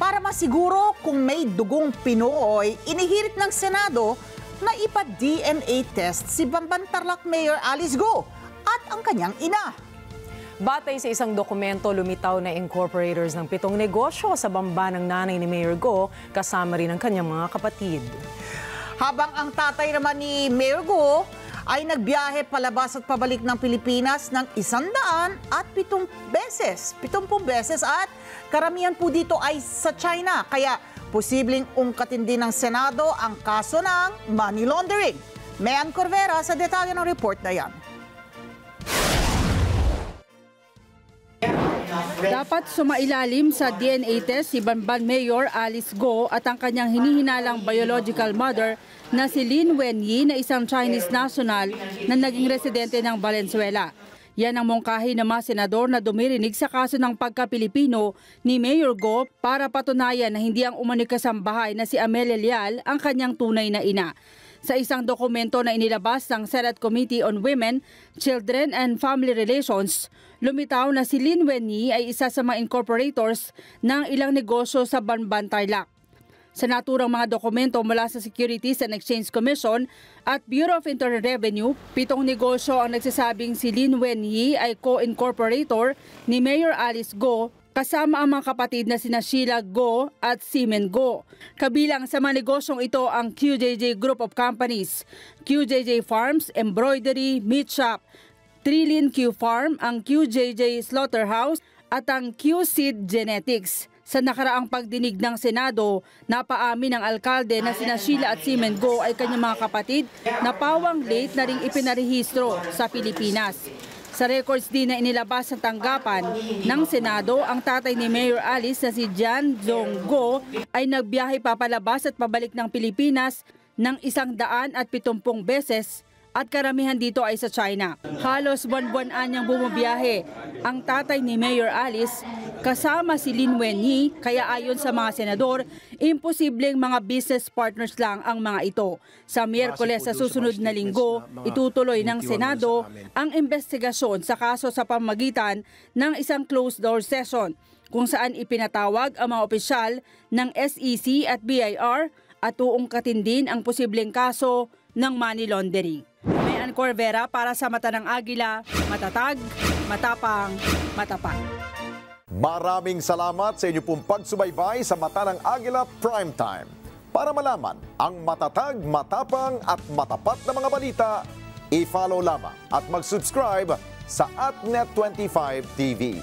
Para masiguro kung may dugong Pinoy, inihirit ng Senado na ipa-DNA test si Bamban-Tarlac Mayor Alice Go at ang kanyang ina. Batay sa isang dokumento, lumitaw na incorporators ng 7 negosyo sa Bamban ng nanay ni Mayor Go, kasama rin ang kanyang mga kapatid. Habang ang tatay naman ni Mayor Go ay nagbiyahe palabas at pabalik ng Pilipinas ng 107 beses at karamihan po dito ay sa China. Kaya posibleng ungkatin din ng Senado ang kaso ng money laundering. Mayan Corvera sa detalye ng report na yan. Dapat sumailalim sa DNA test si Bamban Mayor Alice Go at ang kanyang hinihinalang biological mother na si Lin Wenyi na isang Chinese national na naging residente ng Valenzuela. Yan ang mungkahi ng mga senador na dumirinig sa kaso ng pagka-Pilipino ni Mayor Go para patunayan na hindi ang umano'y kasambahay na si Amelia Leal ang kanyang tunay na ina. Sa isang dokumento na inilabas ng Senate Committee on Women, Children and Family Relations, lumitaw na si Lin Wenyi ay isa sa mga incorporators ng ilang negosyo sa Bamban-Tarlac. Sa naturang mga dokumento mula sa Securities and Exchange Commission at Bureau of Internal Revenue, 7 negosyo ang nagsasabing si Lin Wenyi ay co-incorporator ni Mayor Alice Go, kasama ang mga kapatid na sina Sheila Go at Simen Go. Kabilang sa mga negosyong ito ang QJJ Group of Companies, QJJ Farms, Embroidery, Meat Shop, Trillion Q Farm, ang QJJ Slaughterhouse at ang Q-Seed Genetics. Sa nakaraang pagdinig ng Senado, napaamin ng alkalde na sina Sheila at Simen Go ay kanyang mga kapatid na pawang late na ring ipinarehistro sa Pilipinas. Sa records din na inilabas sa tanggapan ng Senado, ang tatay ni Mayor Alice na si Jan Zong Go ay nagbiyahe papalabas at pabalik ng Pilipinas ng 170 beses at karamihan dito ay sa China. Halos buwan-buwan anyang bumabiyahe ang tatay ni Mayor Alice kasama si Lin Wenyi, kaya ayon sa mga senador, imposibleng mga business partners lang ang mga ito. Sa Miyerkules sa susunod na linggo, itutuloy ng Senado ang investigasyon sa kaso sa pamamagitan ng isang closed-door session kung saan ipinatawag ang mga opisyal ng SEC at BIR at uungkatin din ang posibleng kaso ng money laundering. Mayan Corvera para sa Mata ng Agila, matatag, matapang, matapat. Maraming salamat sa inyo pong pagsubaybay sa Mata ng Agila Primetime. Para malaman ang matatag, matapang at matapat na mga balita, i-follow lamang at mag-subscribe sa @Net25 TV.